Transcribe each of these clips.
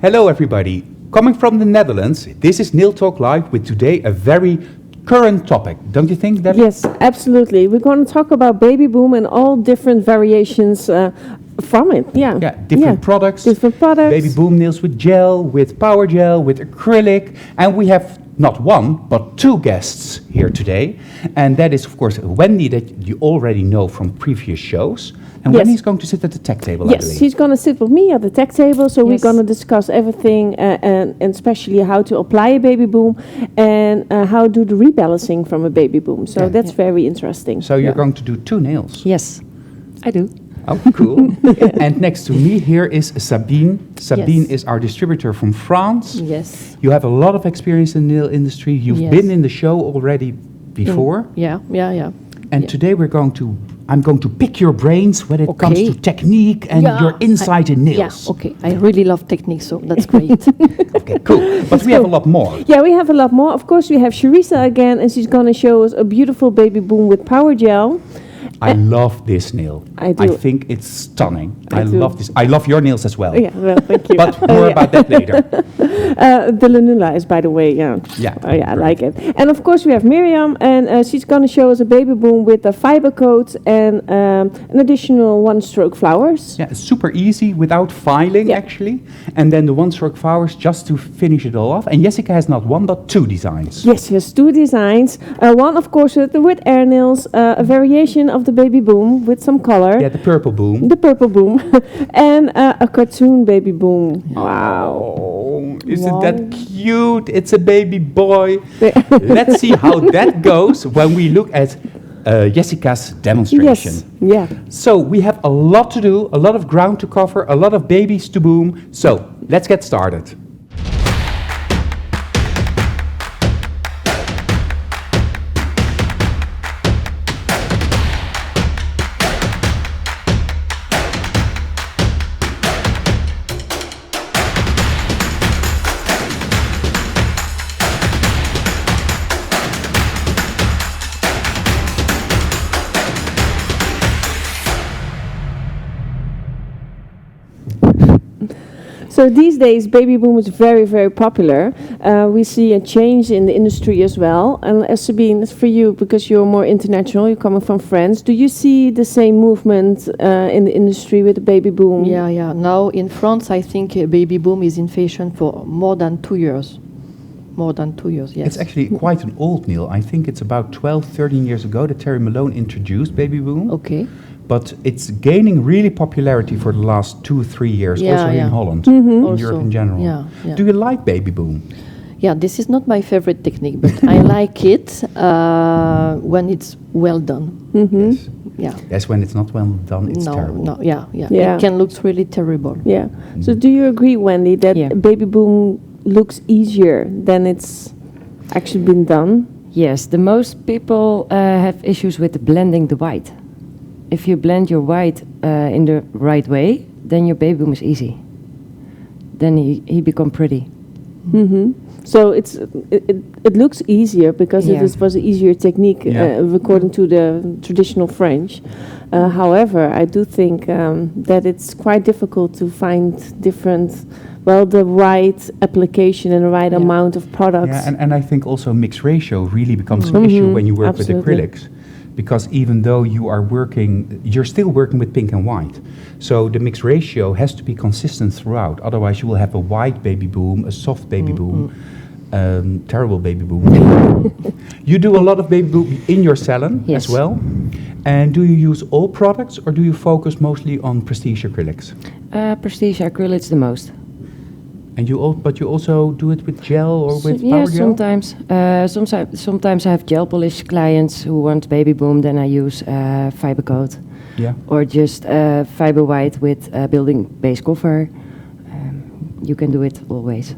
Hello everybody. Coming from the Netherlands, this is Nail Talk Live with today a very current topic. Don't you think, Debbie? Yes, absolutely. We're going to talk about Babyboom and all different variations from it. Yeah. Yeah, different products. Different products. Babyboom nails with gel, with PowerGel, with acrylic. And we have not one, but two guests here today. And that is, of course, Wendy, that you already know from previous shows. And Wendy's going to sit at the tech table, I believe. Yes, she's going to sit with me at the tech table. So we're going to discuss everything and especially how to apply a Babyboom and how to do the rebalancing from a Babyboom. So that's very interesting. So you're going to do two nails? Yes, I do. Oh, cool. And next to me here is Sabine. Sabine is our distributor from France. Yes. You have a lot of experience in the nail industry. You've been in the show already before. Yeah. And today I'm going to pick your brains when it comes to technique and your insight in nails. Yeah, okay. I really love technique, so that's great. Okay, cool. But we have a lot more. Yeah, we have a lot more. Of course, we have Cerisa again, and she's going to show us a beautiful Babyboom with PowerGel. I love this nail. I do. I think it's stunning. I love this. I love your nails as well. Yeah, well, thank you. But more about that later. The Lunula is, by the way, I like it. And of course, we have Mirjam, and she's going to show us a Babyboom with a FiberCoat and an additional one-stroke flowers. Yeah, it's super easy without filing, actually. And then the one-stroke flowers just to finish it all off. And Yessica has not one, but two designs. Yes, she has two designs. One, of course, with AirNails, a variation of the Babyboom with some color. Yeah, the purple boom. The purple boom. And a cartoon Babyboom. Wow. Isn't that cute? It's a baby boy. Let's see how that goes when we look at Yessica's demonstration. Yes, yeah. So we have a lot to do, a lot of ground to cover, a lot of babies to boom. So let's get started. So these days, Babyboom is very, very popular. We see a change in the industry as well. And Sabine, for you, because you're more international, you're coming from France, do you see the same movement in the industry with the Babyboom? Yeah. Now in France, I think Babyboom is in fashion for more than 2 years. More than 2 years, yes. It's actually quite an old nail. I think it's about 12, 13 years ago that Terry Malone introduced Babyboom. Okay. But it's gaining really popularity for the last 2-3 years, also in Holland, in Europe in general. Yeah. Do you like Babyboom? Yeah, this is not my favorite technique, but I like it when it's well done. Yes. Yeah. Yes, when it's not well done, it's terrible. No, yeah. It can look really terrible. Yeah. So do you agree, Wendy, that Babyboom looks easier than it's actually been done? Yes, the most people have issues with blending the white. If you blend your white in the right way, then your Babyboom is easy. Then he become pretty. So it looks easier because it was an easier technique according to the traditional French. However, I do think that it's quite difficult to find the right application and the right amount of products. Yeah, and I think also mix ratio really becomes an issue when you work with acrylics. Because even though you're still working with pink and white. So the mix ratio has to be consistent throughout. Otherwise you will have a white Babyboom, a soft Babyboom, terrible Babyboom. You do a lot of Babyboom in your salon as well. And do you use all products or do you focus mostly on prestige acrylics? Prestige acrylics the most. And you also do it with gel or with PowerGel? Sometimes. Sometimes I have gel polish clients who want Babyboom, then I use FiberCoat. Yeah. Or just fiber white with building base cover. You can do it always.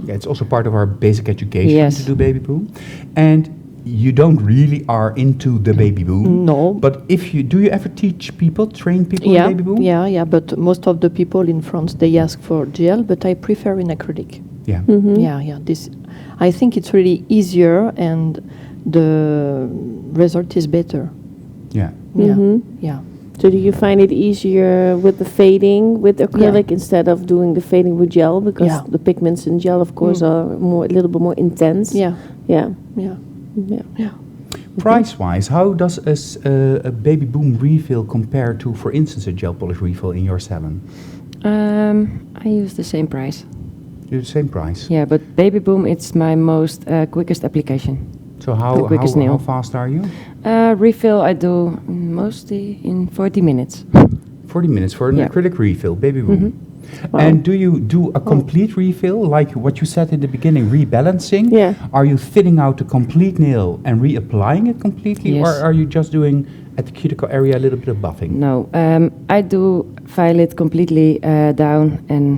Yeah, it's also part of our basic education to do Babyboom. And you don't really are into the Babyboom. No. But do you ever train people in Babyboom? Yeah, but most of the people in France, they ask for gel, but I prefer in acrylic. Yeah. Yeah. I think it's really easier and the result is better. Yeah. Yeah. So do you find it easier with the fading with acrylic instead of doing the fading with gel? Because the pigments in gel, of course, are a little bit more intense. Yeah. Yeah. Yeah. Yeah. Yeah. Price-wise, how does a Babyboom refill compare to, for instance, a gel polish refill in your salon? I use the same price. The same price. Yeah, but Babyboom, it's my most quickest application. So how fast are you? Refill I do mostly in 40 minutes. 40 minutes for an acrylic refill, Babyboom. Wow. And do you do a complete refill, like what you said in the beginning, rebalancing? Yeah. Are you thinning out the complete nail and reapplying it completely? Yes. Or are you just doing at the cuticle area a little bit of buffing? No, I do file it completely down and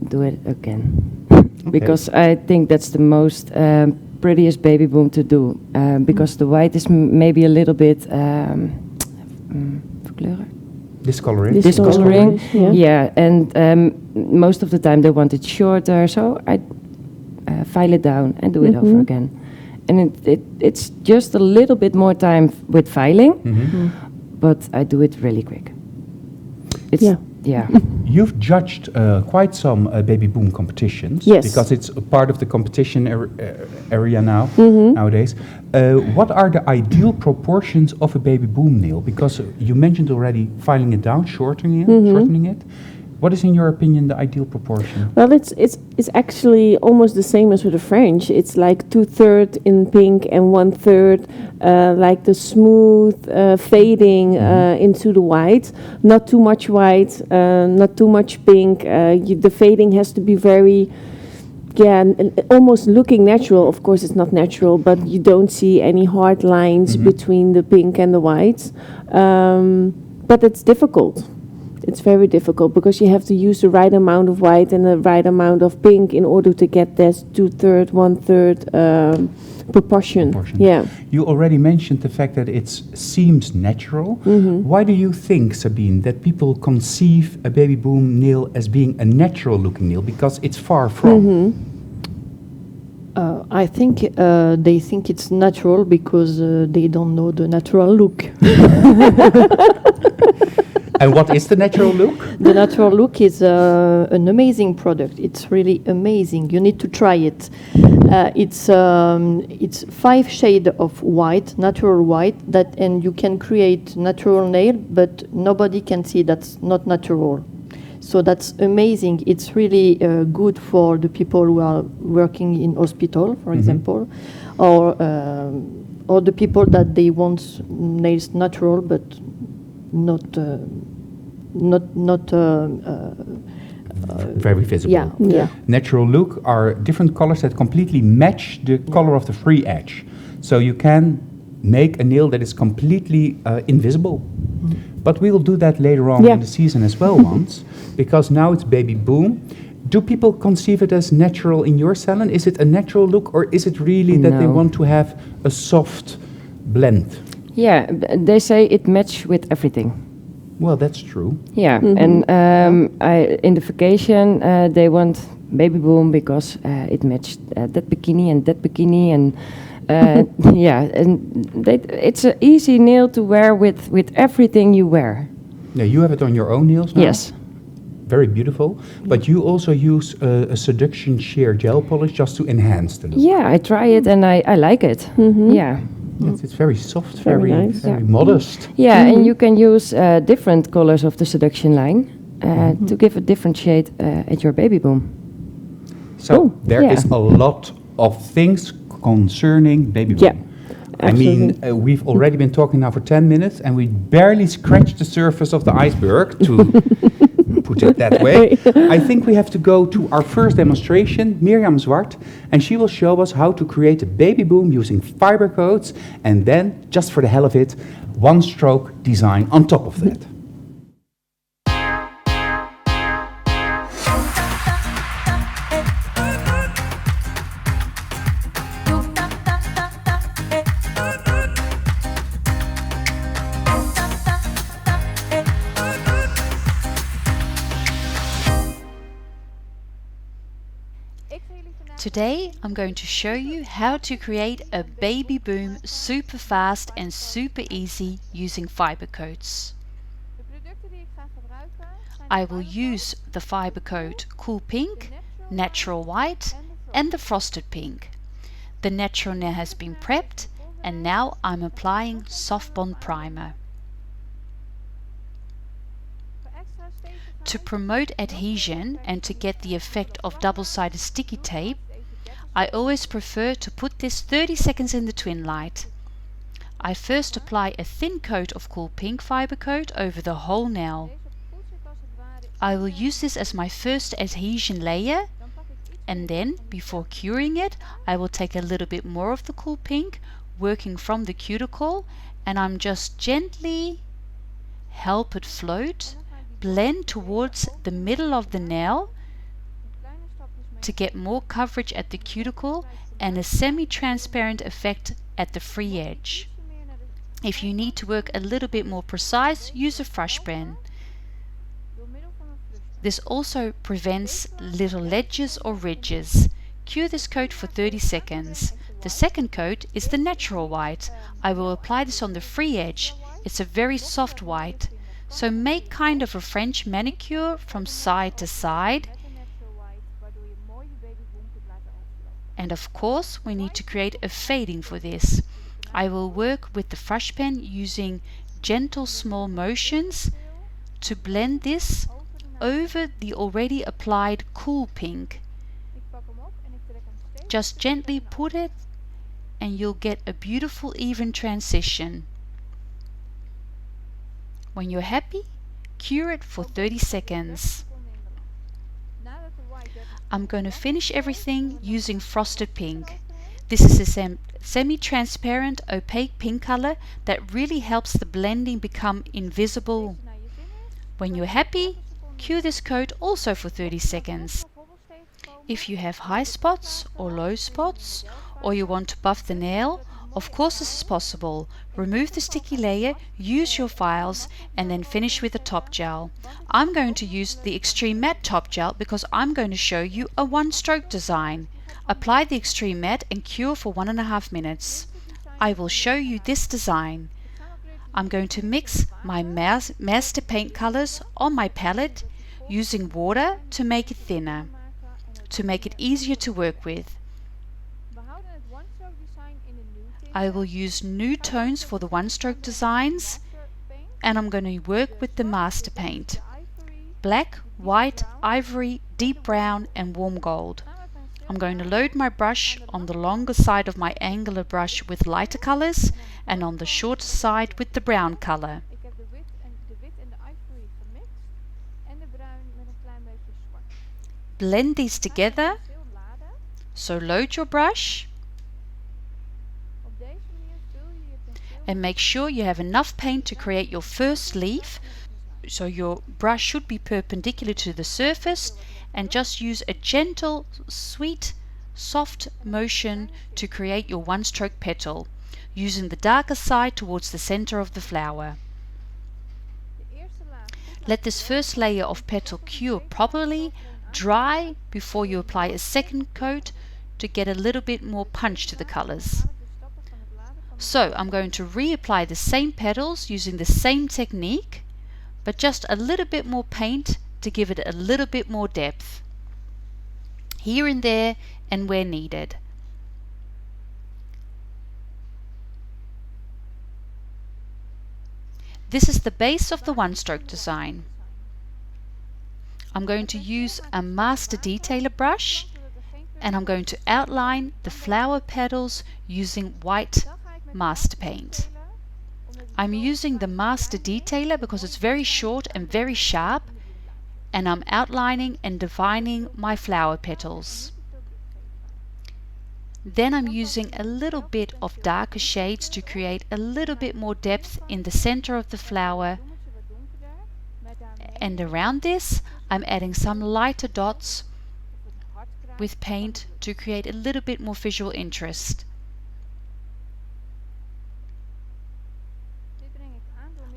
do it again. Because I think that's the most prettiest Babyboom to do. Because the white is maybe a little bit Discoloring. Discoloring, yeah, and most of the time they want it shorter, so I file it down and do it over again. And it's just a little bit more time with filing, but I do it really quick. You've judged quite some Babyboom competitions, because it's a part of the competition area now nowadays. What are the ideal proportions of a Babyboom nail? Because you mentioned already filing it down, shortening it. What is, in your opinion, the ideal proportion? Well, it's actually almost the same as with the French. It's like 2/3 in pink and 1/3 like the smooth fading into the white. Not too much white, not too much pink. The fading has to be very, almost looking natural. Of course, it's not natural, but you don't see any hard lines between the pink and the white. But it's difficult. It's very difficult because you have to use the right amount of white and the right amount of pink in order to get this 2/3, 1/3 proportion. Yeah. You already mentioned the fact that it seems natural. Why do you think, Sabine, that people conceive a Babyboom nail as being a natural looking nail? Because it's far from. I think they think it's natural because they don't know the natural look. And what is the natural look? The natural look is an amazing product. It's really amazing. You need to try it. It's 5 shades of white, natural white, and you can create natural nail, but nobody can see that's not natural. So that's amazing. It's really good for the people who are working in hospital, for example, or the people that they want nails natural, but not very visible. Yeah. Natural look are different colors that completely match the color of the free edge. So you can make a nail that is completely invisible. But we will do that later on in the season as well once, because now it's Babyboom. Do people conceive it as natural in your salon? Is it a natural look, or is it really that they want to have a soft blend? Yeah, they say it matches with everything. Well, that's true. Yeah, and in the vacation they want Babyboom because it matched that bikini and and it's an easy nail to wear with everything you wear. Yeah, you have it on your own nails now? Yes. Very beautiful. But you also use a seduction sheer gel polish just to enhance the look. Yeah, I try it and I like it. Yeah. Yes, it's very soft, Very nice. very modest. Yeah, and you can use different colors of the seduction line to give a different shade at your Babyboom. So there is a lot of things concerning Babyboom. Yeah. I mean, we've already been talking now for 10 minutes and we barely scratched the surface of the iceberg, to put it that way. I think we have to go to our first demonstration, Mirjam Zwart, and she will show us how to create a Babyboom using FiberCoats, and then, just for the hell of it, one stroke design on top of that. Today I'm going to show you how to create a Babyboom super fast and super easy using FiberCoats. I will use the FiberCoat Cool Pink, Natural White and the Frosted Pink. The natural nail has been prepped and now I'm applying Soft Bond Primer. To promote adhesion and to get the effect of double-sided sticky tape, I always prefer to put this 30 seconds in the twin light. I first apply a thin coat of Cool Pink FiberCoat over the whole nail. I will use this as my first adhesion layer, and then, before curing it, I will take a little bit more of the Cool Pink, working from the cuticle, and I'm just gently help it float, blend towards the middle of the nail to get more coverage at the cuticle and a semi-transparent effect at the free edge. If you need to work a little bit more precise, use a brush pen. This also prevents little ledges or ridges. Cure this coat for 30 seconds. The second coat is the natural white. I will apply this on the free edge. It's a very soft white. So make kind of a French manicure from side to side. And of course we need to create a fading for this. I will work with the brush pen using gentle small motions to blend this over the already applied Cool Pink. Just gently put it and you'll get a beautiful even transition. When you're happy, cure it for 30 seconds. I'm going to finish everything using Frosted Pink. This is a semi-transparent opaque pink color that really helps the blending become invisible. When you're happy, cure this coat also for 30 seconds. If you have high spots or low spots, or you want to buff the nail, of course this is possible. Remove the sticky layer, use your files, and then finish with the top gel. I'm going to use the Extreme Matte top gel because I'm going to show you a one-stroke design. Apply the Extreme Matte and cure for 1.5 minutes. I will show you this design. I'm going to mix my master paint colors on my palette using water to make it thinner, to make it easier to work with. I will use nude tones for the one-stroke designs, and I'm going to work with the master paint. Black, white, ivory, deep brown and warm gold. I'm going to load my brush on the longer side of my angular brush with lighter colors and on the shorter side with the brown color. Blend these together, so load your brush and make sure you have enough paint to create your first leaf, so your brush should be perpendicular to the surface, and just use a gentle, sweet, soft motion to create your one-stroke petal, using the darker side towards the center of the flower. Let this first layer of petal cure properly, dry before you apply a second coat to get a little bit more punch to the colors. So I'm going to reapply the same petals using the same technique, but just a little bit more paint to give it a little bit more depth, here and there and where needed. This is the base of the one-stroke design. I'm going to use a master detailer brush and I'm going to outline the flower petals using white master paint. I'm using the master detailer because it's very short and very sharp, and I'm outlining and defining my flower petals. Then I'm using a little bit of darker shades to create a little bit more depth in the center of the flower, and around this I'm adding some lighter dots with paint to create a little bit more visual interest.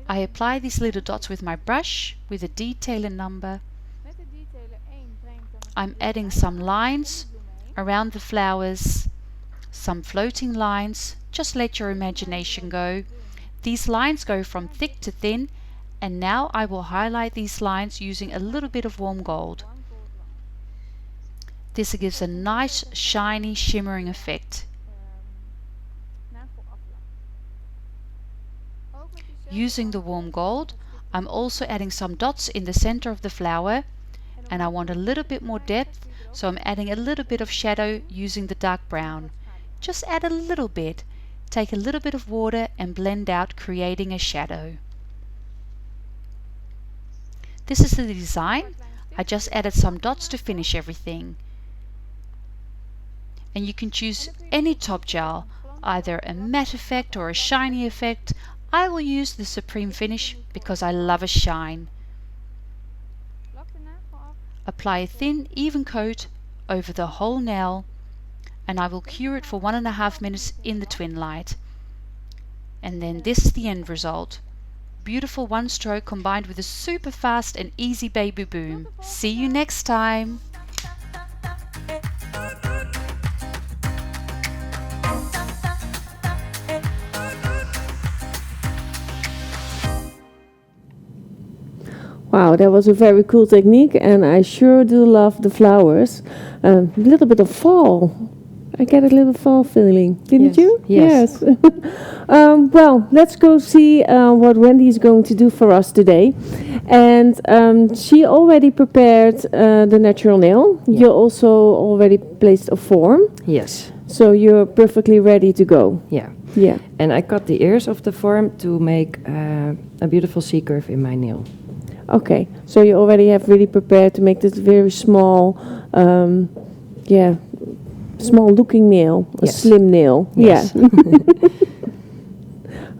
I apply these little dots with my brush with a detailer number. I'm adding some lines around the flowers, some floating lines. Just let your imagination go. These lines go from thick to thin And now I will highlight these lines using a little bit of warm gold. This gives a nice shiny shimmering effect. Using the warm gold, I'm also adding some dots in the center of the flower, and I want a little bit more depth, so I'm adding a little bit of shadow using the dark brown. Just add a little bit. Take a little bit of water and blend out, creating a shadow. This is the design. I just added some dots to finish everything. And you can choose any top gel, either a matte effect or a shiny effect. I will use the Supreme Finish because I love a shine. Apply a thin, even coat over the whole nail, and I will cure it for 1.5 minutes in the twin light. And then this is the end result. Beautiful one stroke combined with a super fast and easy baby boom. See you next time. Wow, that was a very cool technique, and I sure do love the flowers. A little bit of fall. I get a little fall feeling. Didn't you? Yes. Well, let's go see what Wendy is going to do for us today. And she already prepared the natural nail. Yeah. You also already placed a form. Yes. So you're perfectly ready to go. Yeah. Yeah. And I cut the ears of the form to make a beautiful C-curve in my nail. Okay. So you already have really prepared to make this very small, small looking nail, a Yes. slim nail. Yes. Yeah.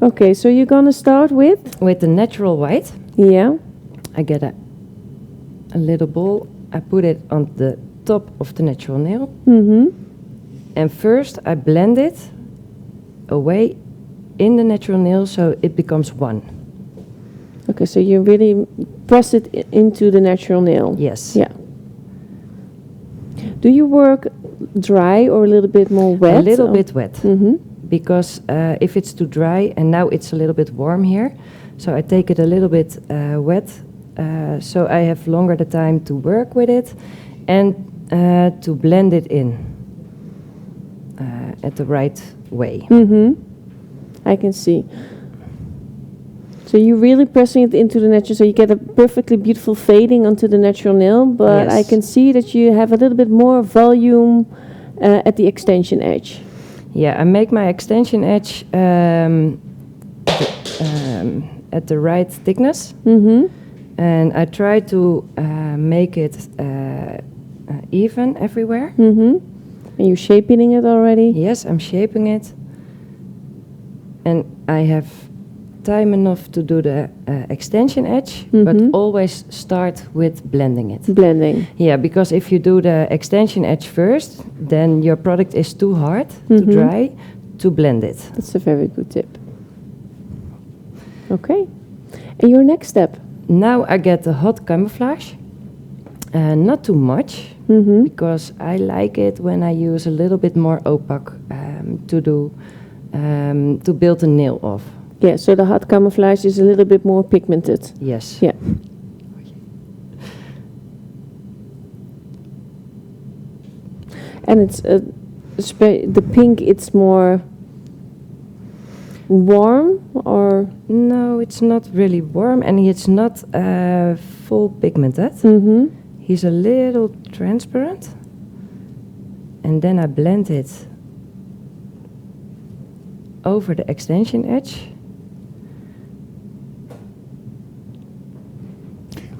Okay, so you're gonna start with? With the natural white, Yeah. I get a little ball. I put it on the top of the natural nail. Mm-hmm. And first I blend it away in the natural nail so it becomes one. Okay, so you really press it into the natural nail. Yes. Yeah. Do you work dry or a little bit more wet? A little bit wet. Mm-hmm. Because if it's too dry, and now it's a little bit warm here, so I take it a little bit wet, so I have longer the time to work with it and to blend it in at the right way. Mm-hmm. I can see. So you're really pressing it into the natural, so you get a perfectly beautiful fading onto the natural nail, but Yes. I can see that you have a little bit more volume at the extension edge. Yeah, I make my extension edge at the right thickness, Mm-hmm. and I try to make it even everywhere. Mm-hmm. And you're shaping it already? Yes, I'm shaping it, and I have time enough to do the extension edge, but Mhm. always start with blending it. Blending. Yeah, because if you do the extension edge first, then your product is too hard to Mhm. dry to blend it. That's a very good tip. Okay. And your next step? Now I get the hot camouflage, not too much, Mm-hmm. because I like it when I use a little bit more opaque to build a nail off. Yeah, so the hot camouflage is a little bit more pigmented. Yes. Yeah. And it's the pink, it's more warm or? No, it's not really warm, and it's not full pigmented. Mm-hmm. He's a little transparent, and then I blend it over the extension edge.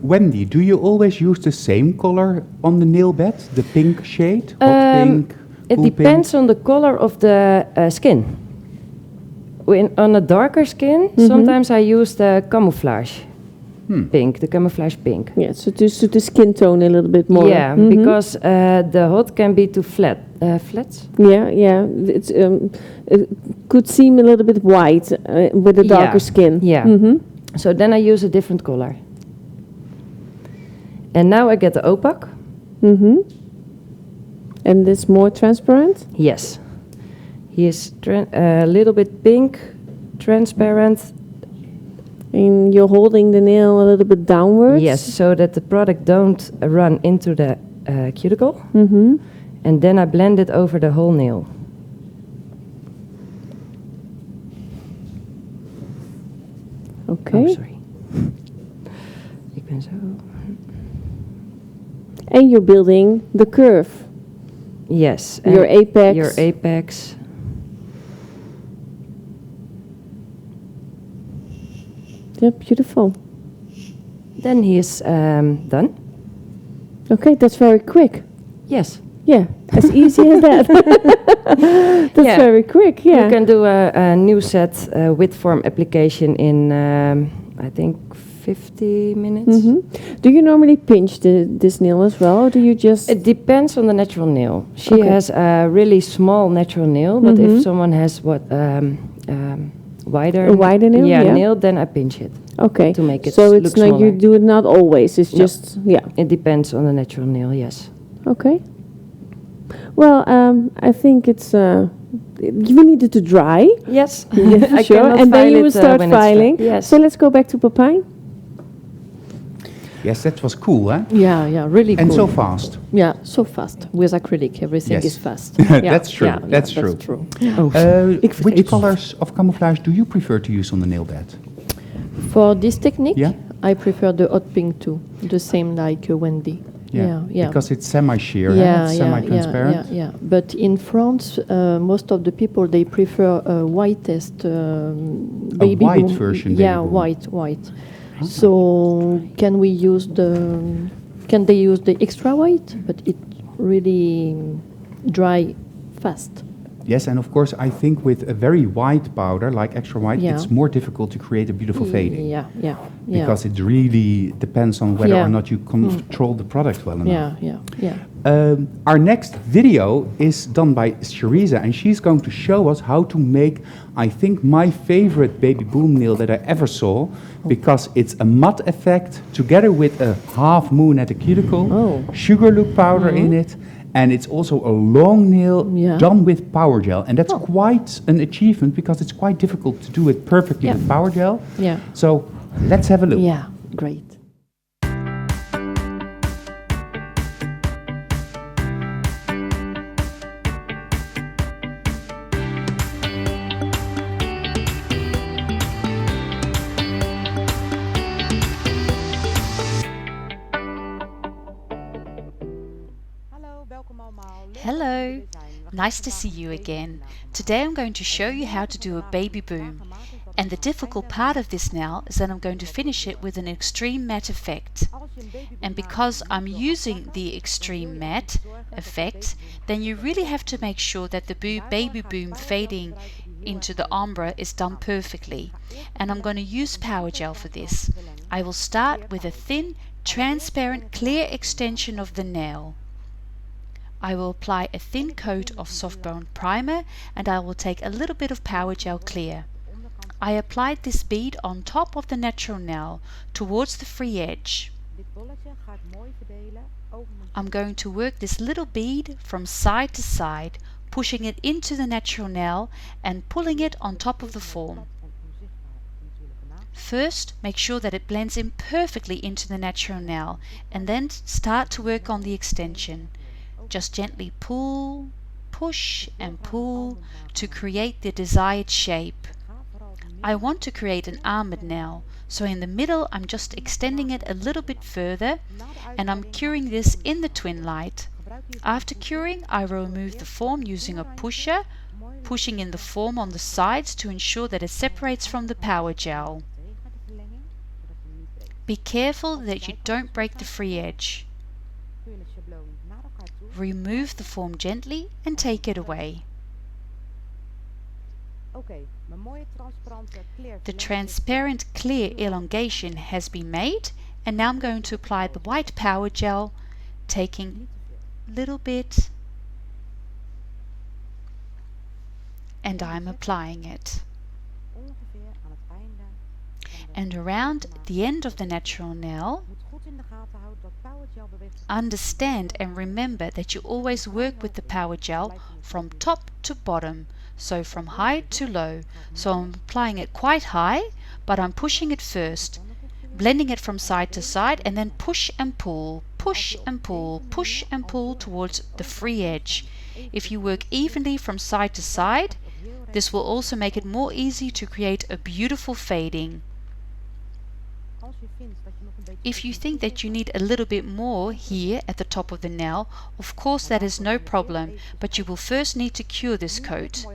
Wendy, do you always use the same color on the nail bed? The pink shade? Hot pink? It cool depends on the color of the skin. On a darker skin, sometimes I use the camouflage pink, the camouflage pink. Yeah, so to suit the skin tone a little bit more. Yeah, Mhm. because the hot can be too flat. Flats? Yeah. It's it could seem a little bit white with a darker Yeah. skin. Yeah. Mm-hmm. So then I use a different color. And now I get the opaque. Mm-hmm. And it's more transparent? Yes. He is a little bit pink, transparent, And you're holding the nail a little bit downwards? Yes, so that the product don't run into the cuticle. Mm-hmm. And then I blend it over the whole nail. Okay. Oh, sorry. Ik ben zo. And you're building the curve. Yes. Your and apex. Your apex. Yeah, beautiful. Then he is done. Okay, that's very quick. Yes. Yeah, as easy as that. That's Yeah. very quick, yeah. You can do a new set with form application in, I think, 50 minutes. Mm-hmm. Do you normally pinch this nail as well, or do you just... It depends on the natural nail. She Okay. has a really small natural nail, but if someone has wider, A wider nail, yeah. nail, then I pinch it Okay, to make it so look it's not, smaller. you do it not always, it's No. just, yeah. It depends on the natural nail, yes. Okay. Well, I think it's... you need it to dry. Yes, Yeah, I sure. cannot And then file you will it, start when it's dry. filing. Yes. So let's go back to Papijn. Yes, that was cool, huh? Yeah, really And cool. so fast. Yeah, so fast. With acrylic, everything Yes. is fast. Yeah, That's true, yeah, that's yeah, true. That's true. Which colors of camouflage do you prefer to use on the nail bed? For this technique, Yeah. I prefer the hot pink too, the same like Wendy. Yeah. Because it's semi-sheer, yeah, it's yeah, semi-transparent. yeah. But in France, most of the people they prefer a whitest baby white boom. version Yeah, Babyboom. white. So can they use the extra white? But it really dry fast. Yes, and of course, I think with a very white powder, like extra white, Yeah. it's more difficult to create a beautiful fading. Yeah. Because it really depends on whether Yeah. or not you control the product well enough. Yeah. Our next video is done by Cerisa, and she's going to show us how to make, I think, my favorite Babyboom nail that I ever saw, because it's a matte effect together with a half moon at the cuticle, sugar loop powder in it, and it's also a long nail done with PowerGel, and that's quite an achievement because it's quite difficult to do it perfectly with PowerGel. Yeah. So let's have a look. Yeah, great. Hello, nice to see you again. Today I'm going to show you how to do a Babyboom. And the difficult part of this now is that I'm going to finish it with an extreme matte effect. And because I'm using the extreme matte effect, then you really have to make sure that the Babyboom fading into the ombre is done perfectly. And I'm going to use PowerGel for this. I will start with a thin, transparent, clear extension of the nail. I will apply a thin coat of soft bond primer, and I will take a little bit of PowerGel clear. I applied this bead on top of the natural nail towards the free edge. I'm going to work this little bead from side to side, pushing it into the natural nail and pulling it on top of the form. First, make sure that it blends in perfectly into the natural nail, and then start to work on the extension. Just gently pull, push and pull to create the desired shape. I want to create an almond nail, so in the middle I'm just extending it a little bit further, and I'm curing this in the twin light. After curing, I will remove the form using a pusher, pushing in the form on the sides to ensure that it separates from the PowerGel. Be careful that you don't break the free edge. Remove the form gently and take it away. The transparent clear elongation has been made, and now I'm going to apply the white PowerGel, taking a little bit, and I'm applying it. And around the end of the natural nail, understand and remember that you always work with the PowerGel from top to bottom, so from high to low. So I'm applying it quite high, but I'm pushing it first, blending it from side to side, and then push and pull, push and pull, push and pull towards the free edge. If you work evenly from side to side, this will also make it more easy to create a beautiful fading. If you think that you need a little bit more here at the top of the nail, of course that is no problem, but you will first need to cure this coat.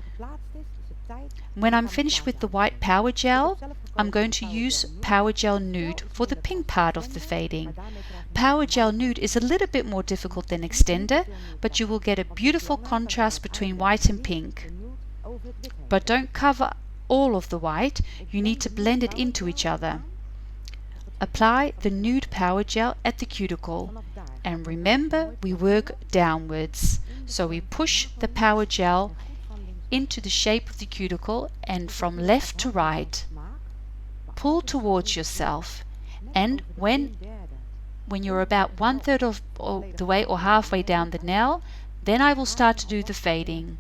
When I'm finished with the white PowerGel, I'm going to use PowerGel Nude for the pink part of the fading. PowerGel Nude is a little bit more difficult than Extender, but you will get a beautiful contrast between white and pink. But don't cover all of the white, you need to blend it into each other. Apply the nude PowerGel at the cuticle, and remember we work downwards, so we push the PowerGel into the shape of the cuticle and from left to right. Pull towards yourself, and when you're about 1/3 of the way or halfway down the nail, then I will start to do the fading.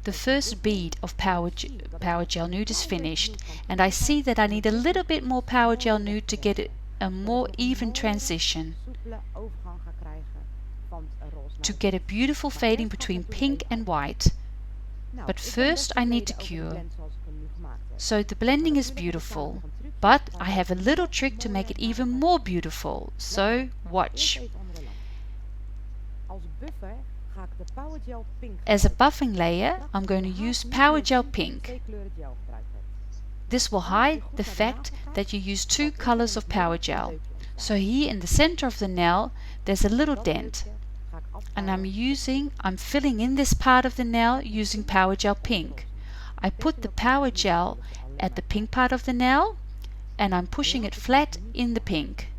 The first bead of PowerGel Nude is finished, and I see that I need a little bit more PowerGel Nude to get a more even transition, to get a beautiful fading between pink and white. But first I need to cure. So the blending is beautiful, but I have a little trick to make it even more beautiful, so watch. As a buffing layer, I'm going to use PowerGel Pink. This will hide the fact that you use two colors of PowerGel. So here in the center of the nail, there's a little dent. And I'm filling in this part of the nail using PowerGel Pink. I put the PowerGel at the pink part of the nail, and I'm pushing it flat in the pink.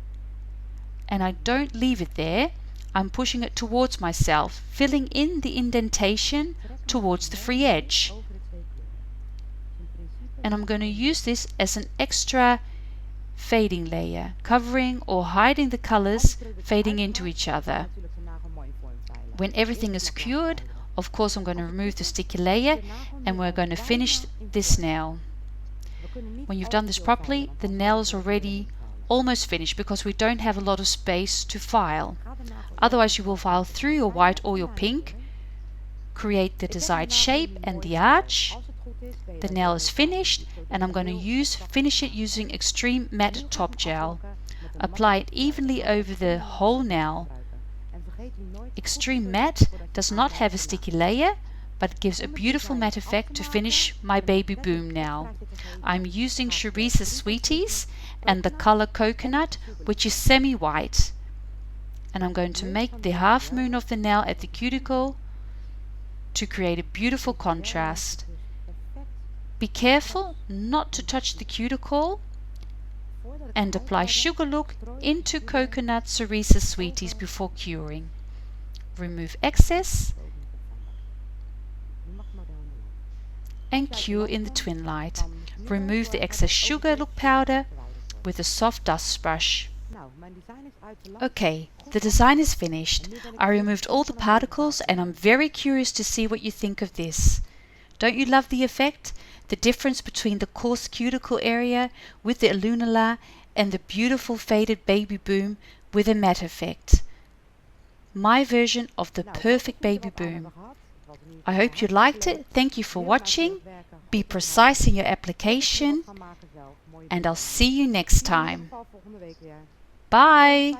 And I don't leave it there. I'm pushing it towards myself, filling in the indentation towards the free edge. And I'm going to use this as an extra fading layer, covering or hiding the colors fading into each other. When everything is cured, of course I'm going to remove the sticky layer and we're going to finish this nail. When you've done this properly, the nail is already almost finished because we don't have a lot of space to file. Otherwise you will file through your white or your pink, create the desired shape and the arch. The nail is finished, and I'm going to finish it using Extreme Matte Top Gel. Apply it evenly over the whole nail. Extreme Matte does not have a sticky layer, but it gives a beautiful matte effect to finish my Babyboom nail. I'm using Cerisa Sweeties and the color Coconut, which is semi-white. And I'm going to make the half moon of the nail at the cuticle to create a beautiful contrast. Be careful not to touch the cuticle, and apply Sugar Look into Coconut Cerisa Sweeties before curing. Remove excess and cure in the twin light. Remove the excess Sugar Look powder with a soft dust brush. Okay, the design is finished. I removed all the particles and I'm very curious to see what you think of this. Don't you love the effect? The difference between the coarse cuticle area with the Lunula and the beautiful faded Babyboom with a matte effect. My version of the perfect Babyboom. I hope you liked it. Thank you for watching. Be precise in your application, and I'll see you next time. Bye!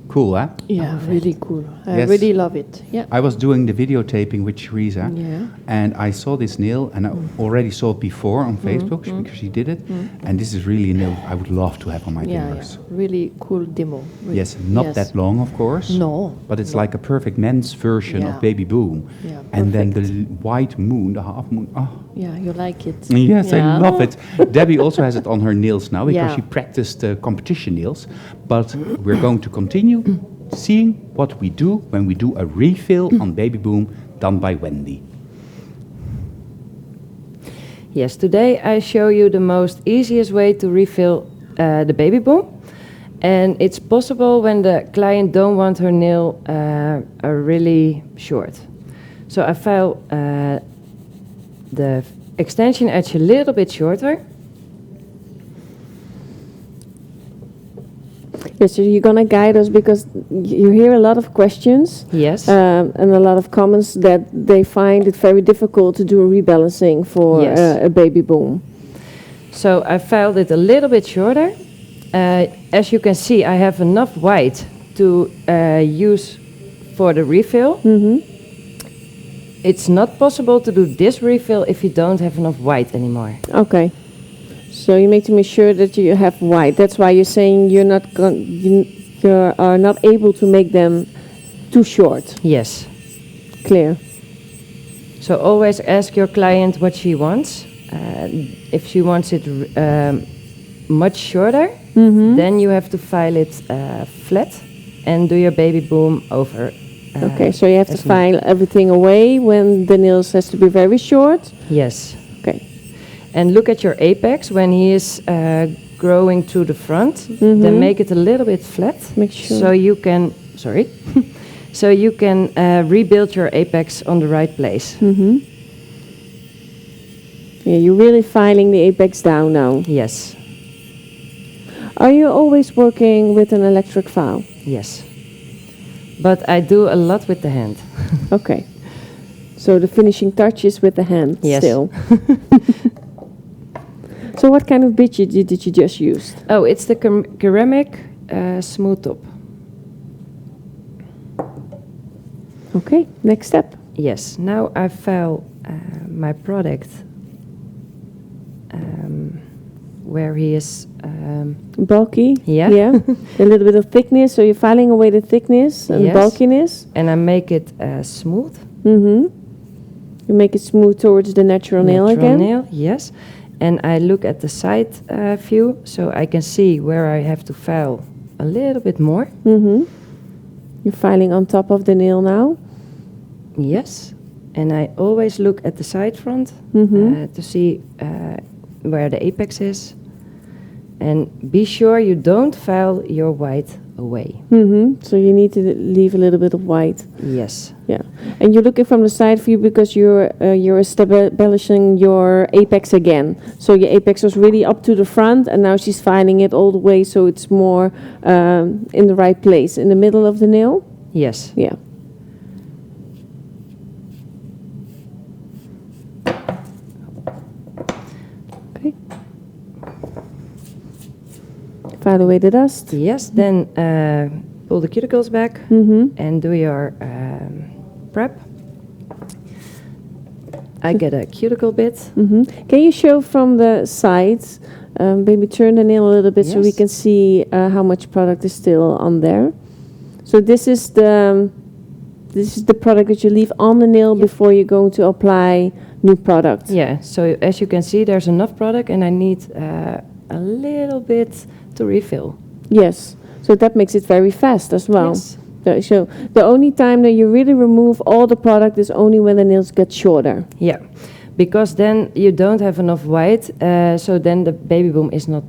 Cool, huh? Yeah, really cool. I Yes. really love it. Yeah. I was doing the videotaping with Cerisa, Yeah. and I saw this nail, and I already saw it before on Facebook because she did it, and this is really a nail I would love to have on my fingers. Yeah. Really cool demo. Really. Yes, not that long, of course. No. But it's like a perfect men's version of Babyboom. Yeah, and then the perfect. white moon, the half moon. Oh. Yeah, you like it. Yes, Yeah. I love it. Debbie also has it on her nails now because Yeah. she practiced competition nails. But we're going to continue seeing what we do when we do a refill on Babyboom done by Wendy. Yes, today I show you the most easiest way to refill the Babyboom. And it's possible when the client don't want her nail really short. So I file the extension edge a little bit shorter. Yes, so you're gonna guide us because you hear a lot of questions. Yes. And a lot of comments that they find it very difficult to do a rebalancing for Yes. A Babyboom. So I filed it a little bit shorter. As you can see, I have enough white to use for the refill. It's not possible to do this refill if you don't have enough white anymore. Okay. So you make to make sure that you have white. That's why you're saying you are not able to make them too short. Yes. Clear. So always ask your client what she wants. If she wants it much shorter, then you have to file it flat and do your Babyboom over. Okay, so you have to as file everything away when the nails has to be very short. Yes. Okay. And look at your apex when he is growing to the front. Then make it a little bit flat. Make sure. So you can, sorry, so you can rebuild your apex on the right place. Yeah, you're really filing the apex down now. Yes. Are you always working with an electric file? Yes. But I do a lot with the hand. Okay. So the finishing touches with the hand Yes. still. So what kind of bit did you just use? Oh, it's the ceramic smooth top. Okay, next step. Yes. Now I file my product where he is. Bulky? Yeah. Yeah. A little bit of thickness, so you're filing away the thickness and Yes. bulkiness. And I make it smooth. You make it smooth towards the natural nail again. Nail, yes. And I look at the side view, so I can see where I have to file a little bit more. You're filing on top of the nail now. Yes. And I always look at the side front to see where the apex is. And be sure you don't file your white away. So you need to leave a little bit of white. Yes. Yeah, and you're looking from the side view because you're establishing your apex again. So your apex was really up to the front, and now she's filing it all the way so it's more in the right place, in the middle of the nail. Yes. Yeah. Okay. File away the dust. Yes. Then pull the cuticles back and do your prep. I get a cuticle bit. Can you show from the sides? Maybe turn the nail a little bit so we Yes. can see how much product is still on there. So this is the product that you leave on the nail before you're going to apply new product. Yeah. So as you can see, there's enough product, and I need a little bit to refill. Yes. So that makes it very fast as well. Yes. So the only time that you really remove all the product is only when the nails get shorter. Yeah. Because then you don't have enough white, so then the Babyboom is not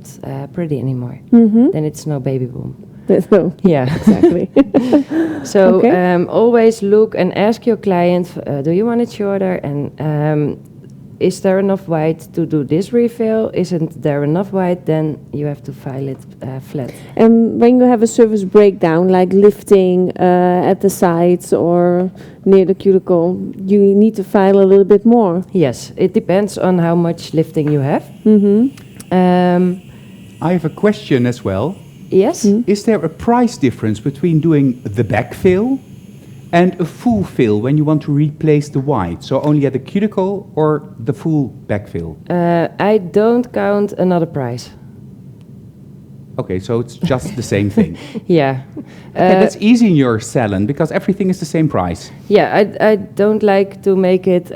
pretty anymore. Then it's no Babyboom. So, Yeah. exactly. So Okay. always look and ask your client, do you want it shorter? And is there enough white to do this refill? Isn't there enough white? Then you have to file it flat. And when you have a surface breakdown, like lifting at the sides or near the cuticle, you need to file a little bit more. Yes, it depends on how much lifting you have. I have a question as well. Yes. Is there a price difference between doing the backfill and a full fill when you want to replace the white? So only at the cuticle or the full backfill? I don't count another price. Okay, so it's just the same thing. Yeah. And that's easy in your salon because everything is the same price. Yeah, I don't like to make it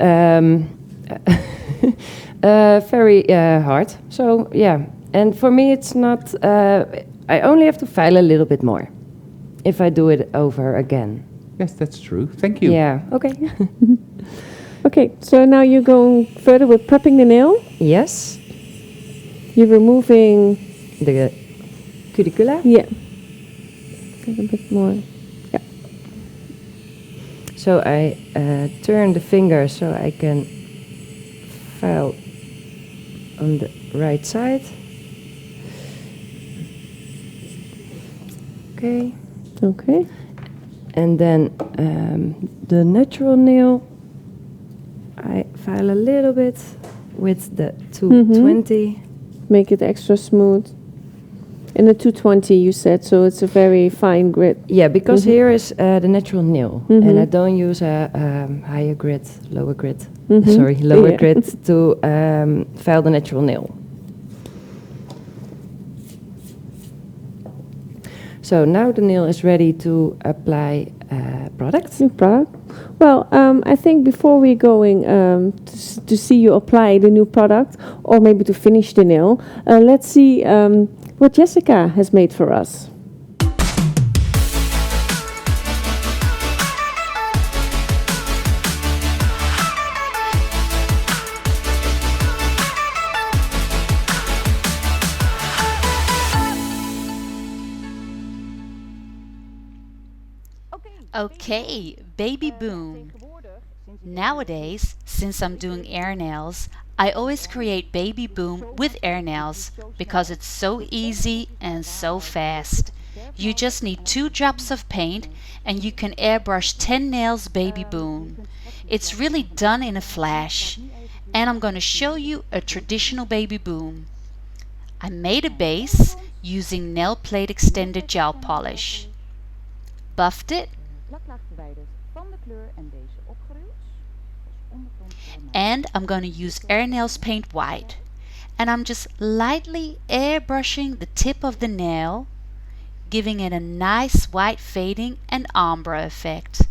very hard. So, yeah. And for me, it's not... I only have to file a little bit more if I do it over again. Yes, that's true. Thank you. Yeah, okay. Okay, so now you're going further with prepping the nail. Yes. You're removing... The cuticula. Yeah. Get a bit more. Yeah. So I turn the finger so I can file on the right side. Okay. Okay. And then the natural nail, I file a little bit with the 220. Make it extra smooth. And the 220 you said, so it's a very fine grit. Yeah, because here is the natural nail, and I don't use a higher grit, lower grit. Sorry, lower grit to file the natural nail. So now the nail is ready to apply product. New product. Well, I think before we're going to see you apply the new product, or maybe to finish the nail, let's see what Yessica has made for us. Okay, Babyboom. Nowadays, since I'm doing AirNails, I always create Babyboom with AirNails because it's so easy and so fast. You just need 2 drops of paint and you can airbrush 10 nails Babyboom. It's really done in a flash. And I'm going to show you a traditional Babyboom. I made a base using nail plate extended gel polish. Buffed it. And I'm going to use AirNails paint white. And I'm just lightly airbrushing the tip of the nail, giving it a nice white fading and ombre effect.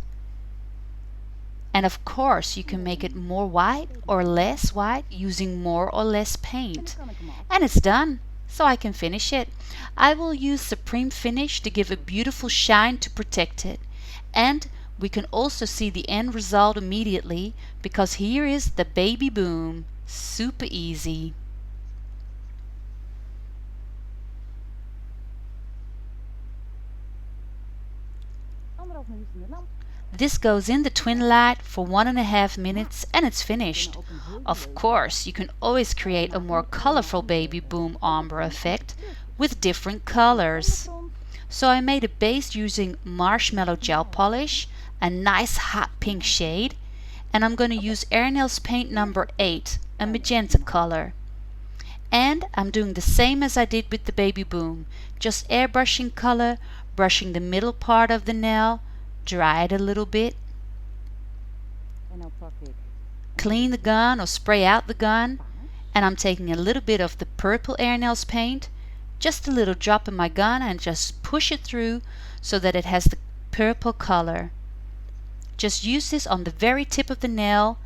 And of course you can make it more white or less white using more or less paint. And it's done, so I can finish it. I will use Supreme Finish to give a beautiful shine to protect it. And we can also see the end result immediately because here is the Babyboom. Super easy. This goes in the twin light for 1.5 minutes and it's finished. Of course, you can always create a more colorful Babyboom ombre effect with different colors. So I made a base using marshmallow gel polish, a nice hot pink shade, and I'm going to use AirNails paint number 8, a magenta color. And I'm doing the same as I did with the Babyboom, just airbrushing color, brushing the middle part of the nail, dry it a little bit, clean the gun or spray out the gun, and I'm taking a little bit of the purple AirNails paint, just a little drop in my gun and just push it through so that it has the purple color. Just use this on the very tip of the nail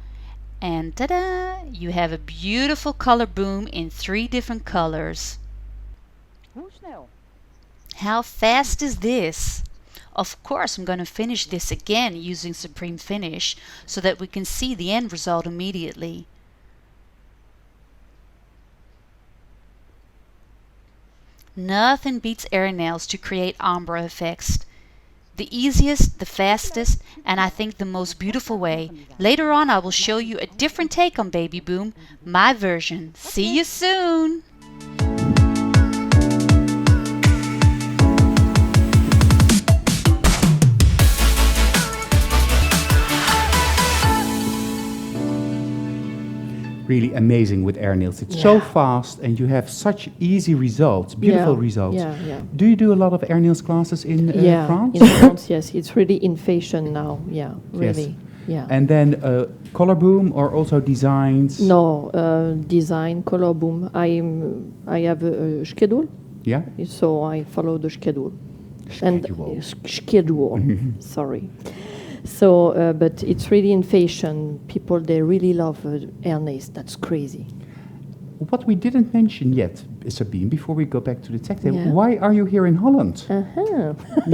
and ta-da! You have a beautiful color boom in 3 different colors. How fast is this? Of course I'm going to finish this again using Supreme Finish so that we can see the end result immediately. Nothing beats AirNails to create ombre effects. The easiest, the fastest, and I think the most beautiful way. Later on I will show you a different take on Babyboom, my version. See you soon! Really amazing with AirNails. It's so fast and you have such easy results, beautiful results. Do you do a lot of AirNails classes in France? In France, yes. It's really in fashion now. Yeah, really. Yes. Yeah. And then color boom or also designs? No, design, color boom. I have a schedule. Yeah. So I follow the schedule. Schedule. And schedule. Sorry. So, but it's really in fashion. People, they really love AirNails. That's crazy. What we didn't mention yet, Sabine, before we go back to the tech table, why are you here in Holland?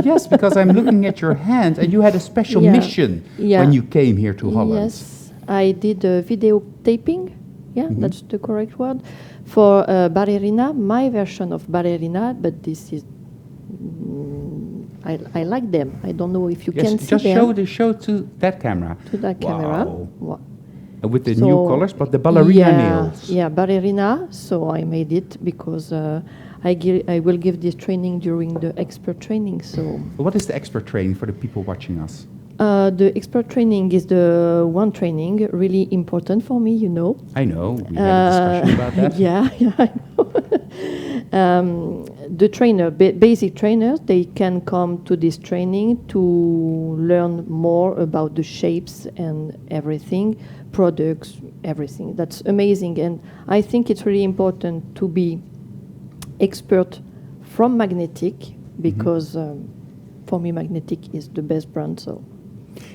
Yes, because I'm looking at your hand and you had a special mission when you came here to Holland. Yes, I did a video taping. Yeah, that's the correct word. For Ballerina, my version of Ballerina, but this is... I like them. I don't know if you Yes, can see just them. show to that camera. To that camera. Wow. With the new colors, but the ballerina nails. Yeah, ballerina. So I made it because I will give this training during the expert training. So What is the expert training for the people watching us? the expert training is the one training really important for me. You know. I know. We had a discussion about that. Yeah, I know. The trainer, basic trainers, they can come to this training to learn more about the shapes and everything, products, everything. That's amazing, and I think it's really important to be expert from Magnetic because for me Magnetic is the best brand. So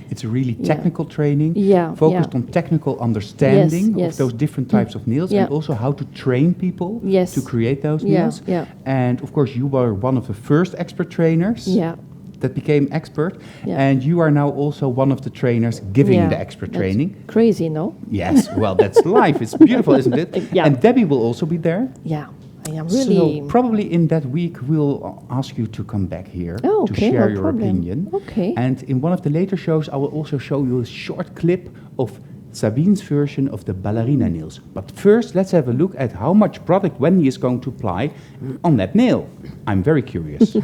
it's a really technical training, Yeah, focused yeah. on technical understanding Yes, of those different types of nails, and also how to train people Yes. to create those Yeah, nails. yeah. And of course, you were one of the first expert trainers yeah. that became expert, Yeah. and you are now also one of the trainers giving Yeah, the expert that's training. Crazy, no? Yes, well, that's life. It's beautiful, isn't it? Yeah. And Debbie will also be there. Yeah, I am really. So probably in that week we'll ask you to come back here Oh, to okay, share no your problem. opinion. Okay. And in one of the later shows I will also show you a short clip of Sabine's version of the ballerina nails. But first let's have a look at how much product Wendy is going to apply on that nail. I'm very curious.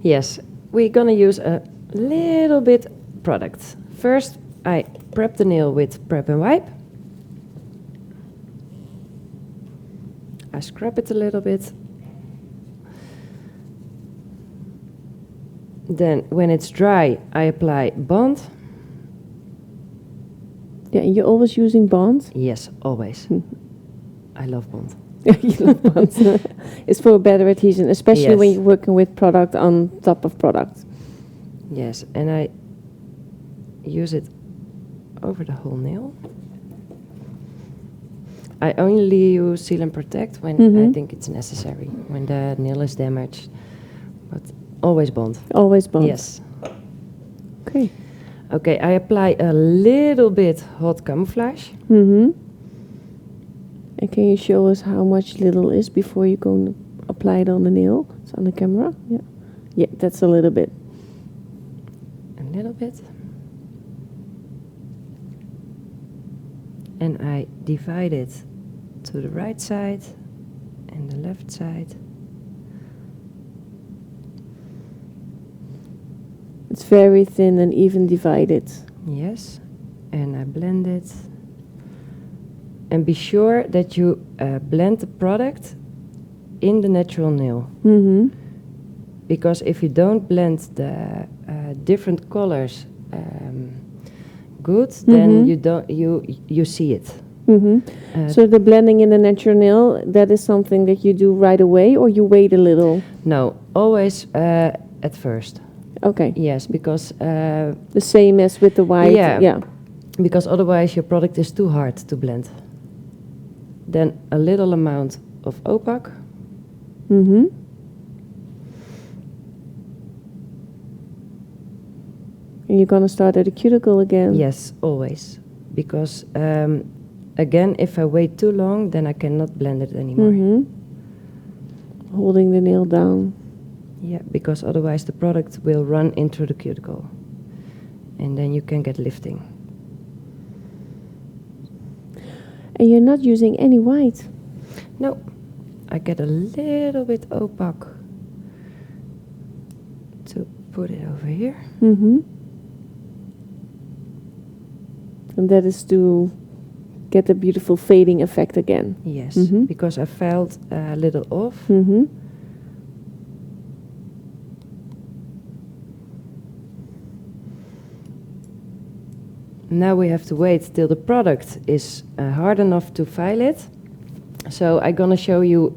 Yes, we're gonna use a little bit product. First, I prep the nail with prep and wipe. I scrub it a little bit. Then, when it's dry, I apply bond. Yeah, and you're always using bonds? Yes, always. I love bond. You love bonds. It's for better adhesion, especially when Yes. you're working with product on top of product. Yes, and I use it over the whole nail. I only use Seal and Protect when I think it's necessary, when the nail is damaged. But always bond. Always bonds. Yes. Okay. Okay, I apply a little bit hot camouflage. Mm-hmm. And can you show us how much little is before you go to apply it on the nail? It's on the camera. Yeah. Yeah, that's a little bit. A little bit. And I divide it to the right side and the left side. It's very thin and even divided. Yes, and I blend it. And be sure that you blend the product in the natural nail. Mm-hmm. Because if you don't blend the different colors good, then you see it. Mm-hmm. So the blending in the natural nail, that is something that you do right away, or you wait a little? No, always at first. Okay. Yes, because The same as with the white. Yeah. Because otherwise your product is too hard to blend. Then a little amount of opaque. Mm-hmm. And you're gonna start at the cuticle again. Yes, always. Because again, if I wait too long, then I cannot blend it anymore. Mm-hmm. Holding the nail down. Yeah, because otherwise the product will run into the cuticle. And then you can get lifting. And you're not using any white. No, I get a little bit opaque to put it over here. Mm-hmm. And that is to get the beautiful fading effect again. Yes, Mhm. because I felt a little off. Mm-hmm. Now we have to wait till the product is hard enough to file it. So I'm gonna show you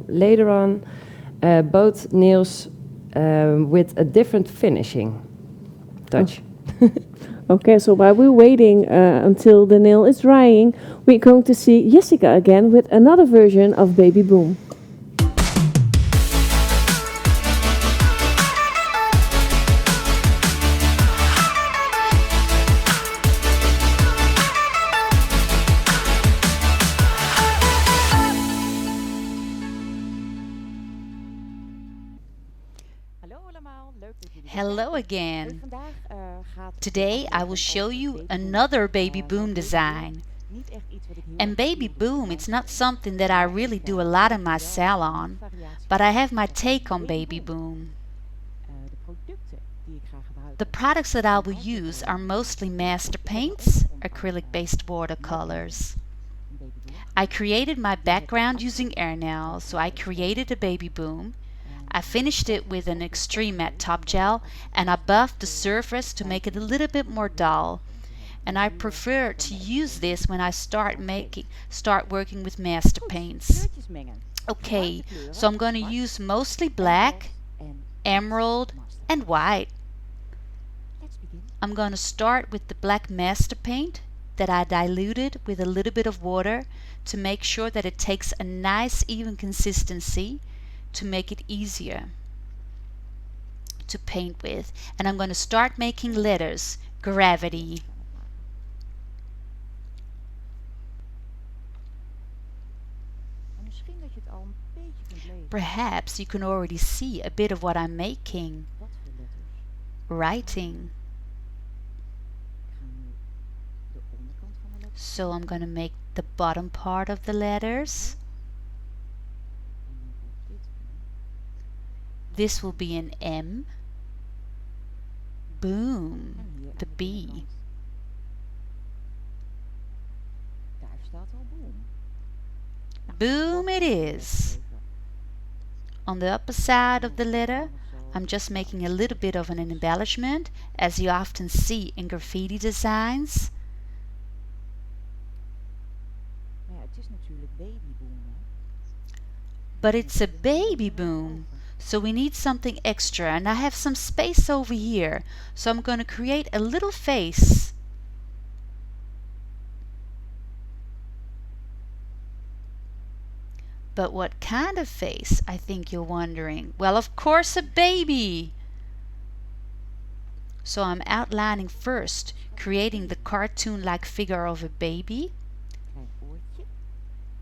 later on both nails with a different finishing touch. Okay, so while we're waiting until the nail is drying, we're going to see Yessica again with another version of Babyboom. Hello again. Today I will show you another Babyboom design. And Babyboom, it's not something that I really do a lot in my salon, but I have my take on Babyboom. The products that I will use are mostly master paints, acrylic-based watercolors. I created my background using AirNails, so I created a Babyboom. I finished it with an extreme matte top gel, and I buffed the surface to make it a little bit more dull. And I prefer to use this when I start working with master paints. Okay, so I'm going to use mostly black, emerald, and white. I'm going to start with the black master paint that I diluted with a little bit of water to make sure that it takes a nice even consistency to make it easier to paint with. And I'm going to start making letters. Gravity. Perhaps you can already see a bit of what I'm making. Writing. So I'm going to make the bottom part of the letters. This will be an M. Boom, the B. Boom it is. On the upper side of the letter, I'm just making a little bit of an embellishment, as you often see in graffiti designs. But it's a Babyboom, so we need something extra, and I have some space over here, so I'm going to create a little face. But what kind of face, I think you're wondering? Well, of course, a baby. So I'm outlining first, creating the cartoon-like figure of a baby.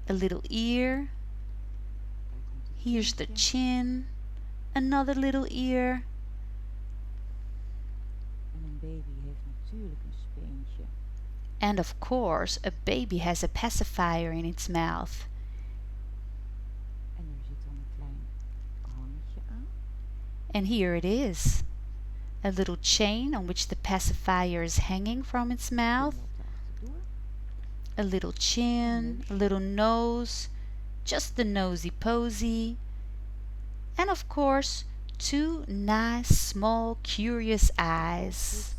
A little ear. Here's the chin. Another little ear. And of course, a baby has a pacifier in its mouth. And here it is. A little chain on which the pacifier is hanging from its mouth. A little chin, a little nose, just the nosy posy. And of course, two nice, small, curious eyes.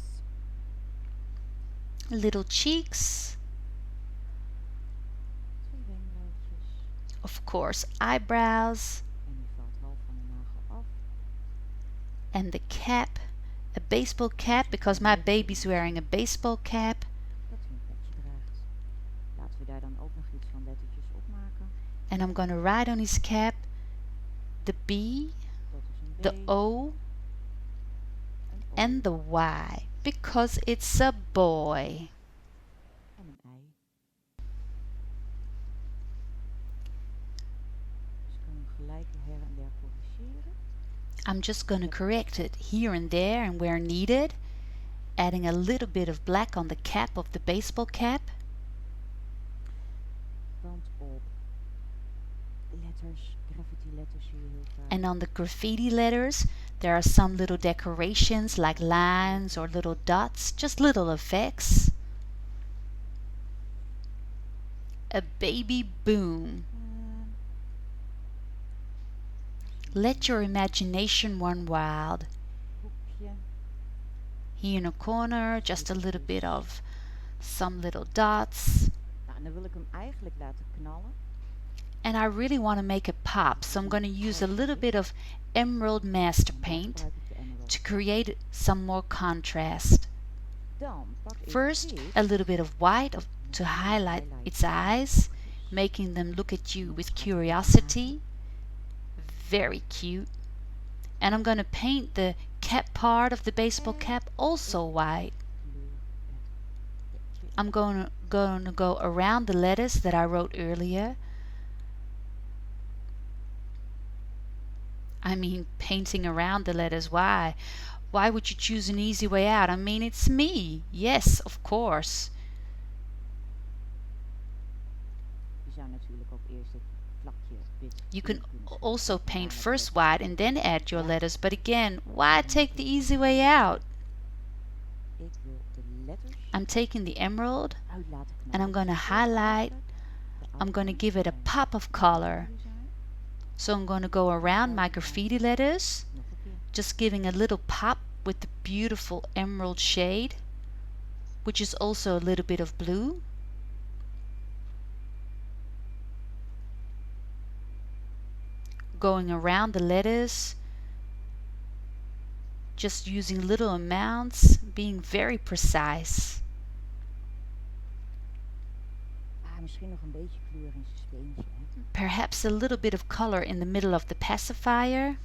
Little cheeks. Of course, eyebrows. And the cap, a baseball cap, because my baby's wearing a baseball cap. And I'm going to write on his cap the B, the O, and the Y, because it's a boy. I'm just going to correct it here and there and where needed, adding a little bit of black on the cap of the baseball cap. And on the graffiti letters, there are some little decorations like lines or little dots, just little effects. A Babyboom. Let your imagination run wild. Here in a corner, just a little bit of some little dots. And I really want to make it pop, so I'm going to use a little bit of emerald master paint to create some more contrast. First, a little bit of white to highlight its eyes, making them look at you with curiosity. Very cute. And I'm going to paint the cap part of the baseball cap also white. I'm going to go around the letters that I wrote earlier. I mean, painting around the letters. Why? Why would you choose an easy way out? I mean, it's me. Yes, of course. You can also paint first white and then add your letters, but again, why take the easy way out? I'm taking the emerald and I'm going to highlight. I'm going to give it a pop of color. So I'm going to go around my graffiti letters, just giving a little pop with the beautiful emerald shade, which is also a little bit of blue. Going around the letters, just using little amounts, being very precise. Perhaps a little bit of color in the middle of the pacifier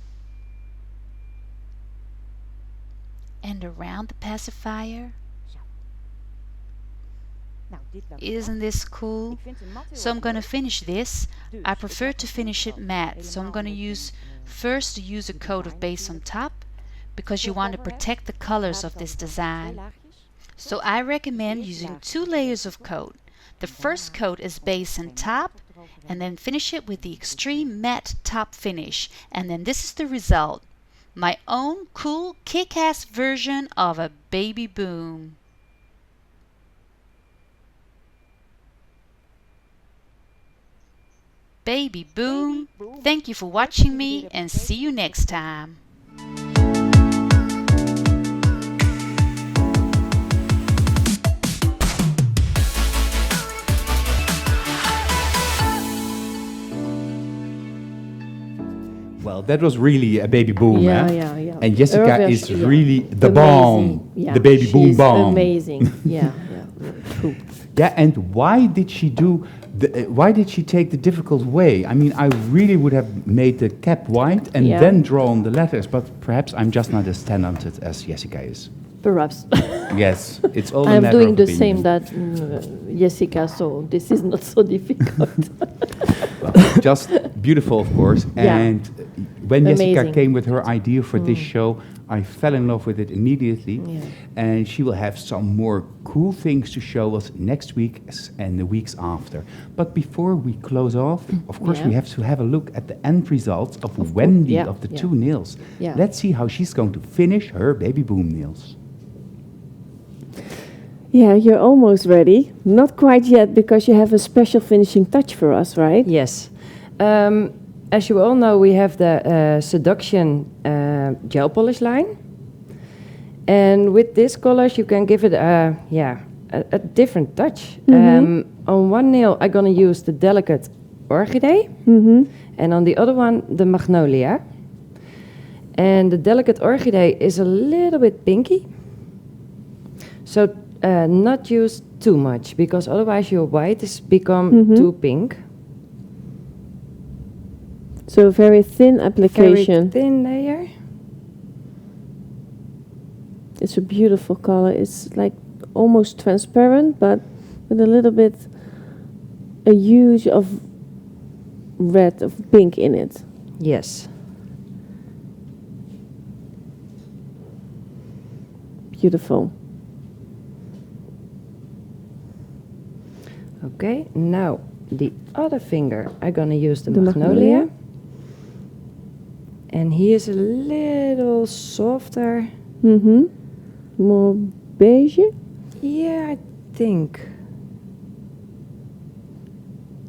and around the pacifier. Isn't this cool? So I'm going to finish this. I prefer to finish it matte, so I'm going to use first a coat of base on top because you want to protect the colors of this design. So I recommend using 2 layers of coat. The first coat is base and top, and then finish it with the extreme matte top finish, and then this is the result. My own cool kick-ass version of a Babyboom. Babyboom. Thank you for watching me and see you next time. Well, that was really a Babyboom, Yeah, eh? yeah. And Yessica Irva is yeah. really the Amazing. bomb, Yeah, the Babyboom she's bomb. Amazing. Yeah, true. Yeah, and why did she take the difficult way? I mean, I really would have made the cap white and then drawn the letters, but perhaps I'm just not as talented as Yessica is. Perhaps. Yes, it's all a I'm matter doing of the opinion. same that Yessica, so this is not so difficult. Well, just beautiful, of course. Yeah. And when Yessica Amazing. came with her idea for this show, I fell in love with it immediately. Yeah. And she will have some more cool things to show us next week and the weeks after. But before we close off, of course, we have to have a look at the end results of Wendy, of the 2 nails. Yeah. Let's see how she's going to finish her Babyboom nails. Yeah, you're almost ready. Not quite yet, because you have a special finishing touch for us, right? Yes. As you all know, we have the Seduction gel polish line. And with these colors, you can give it a different touch. On one nail, I'm going to use the Delicate Orchidee. And on the other one, the Magnolia. And the Delicate Orchidee is a little bit pinky. So not use too much, because otherwise your white has become too pink. So very thin application. Very thin layer. It's a beautiful color. It's like almost transparent, but with a little bit, a huge of red, of pink in it. Yes. Beautiful. Okay, now the other finger, I'm gonna use the Magnolia. And he is a little softer. More beige. Yeah, I think.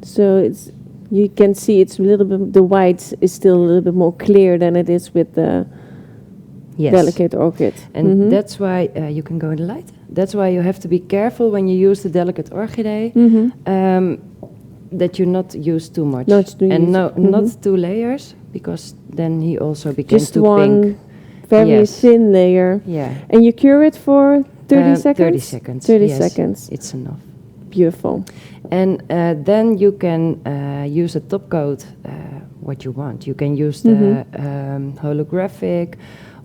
So it's, you can see it's a little bit, the white is still a little bit more clear than it is with the Delicate Orchid. And that's why you can go in the light. That's why you have to be careful when you use the Delicate Orchidee, that you not use too much. Not 2 layers, because then he also becomes just too one pink. very thin layer. Yeah. And you cure it for 30 seconds? 30 seconds. 30 seconds. It's enough. Beautiful. And then you can use a top coat, what you want. You can use the holographic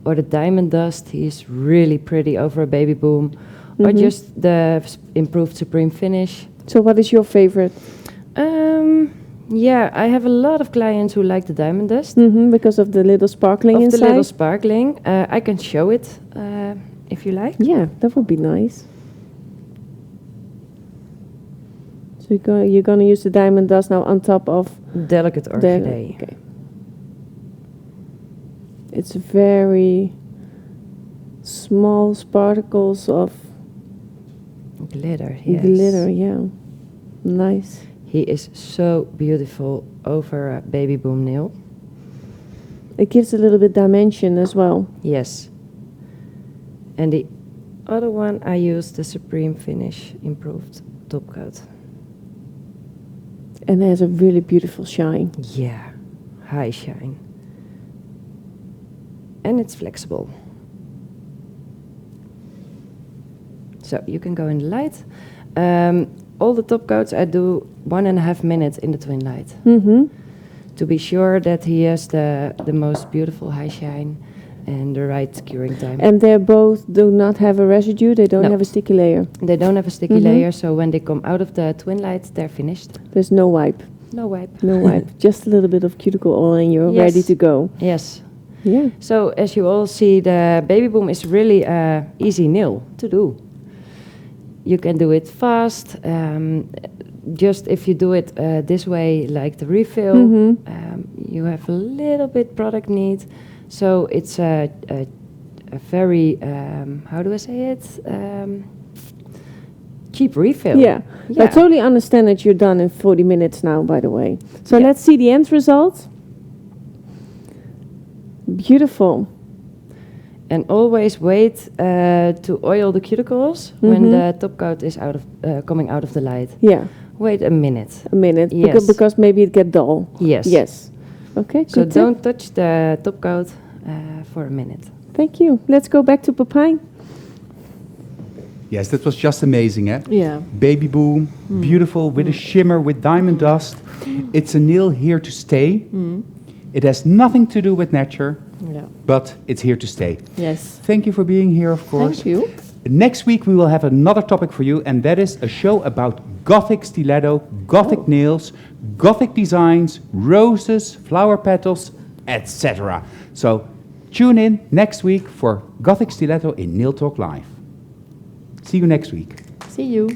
or the diamond dust. He's really pretty over a Babyboom. Or just the improved Supreme finish. So what is your favorite? Yeah, I have a lot of clients who like the diamond dust. Because of the little sparkling Of inside. the little sparkling. I can show it if you like. Yeah, that would be nice. So you're gonna use the diamond dust now on top of Delicate orchidea. Okay. It's very small particles of Glitter, yes. glitter. Yeah, nice. He is so beautiful over a Babyboom nail. It gives a little bit dimension as well. Yes. And the other one I used the Supreme Finish Improved Top Coat. And it has a really beautiful shine. Yeah, high shine. And it's flexible. So you can go in the light. All the top coats I do 1.5 minutes in the twin light. To be sure that he has the most beautiful high shine and the right curing time. And they both do not have a residue. They don't No. have a sticky layer. They don't have a sticky layer, so when they come out of the twin light, they're finished. There's no wipe. No wipe. No wipe. Just a little bit of cuticle oil and you're Yes. ready to go. Yes. Yeah. So as you all see, the Babyboom is really a easy nail to do. You can do it fast. Just if you do it this way, like the refill, you have a little bit product need. So it's a very, how do I say it? Cheap refill. Yeah. I totally understand that you're done in 40 minutes now, by the way. So let's see the end result. Beautiful. And always wait to oil the cuticles when the top coat is coming out of the light. Yeah. Wait a minute. A minute. Yes. Because maybe it get dull. Yes. Yes. Okay. So good tip. don't touch the top coat for a minute. Thank you. Let's go back to Pepijn. Yes, that was just amazing, eh? Yeah. Babyboom, beautiful, with a shimmer, with diamond dust. It's a nail here to stay. It has nothing to do with nature, but it's here to stay. Yes. Thank you for being here, of course. Thank you. Next week we will have another topic for you, and that is a show about Gothic stiletto, Gothic nails, Gothic designs, roses, flower petals, etc. So tune in next week for Gothic stiletto in Nail Talk Live. See you next week. See you.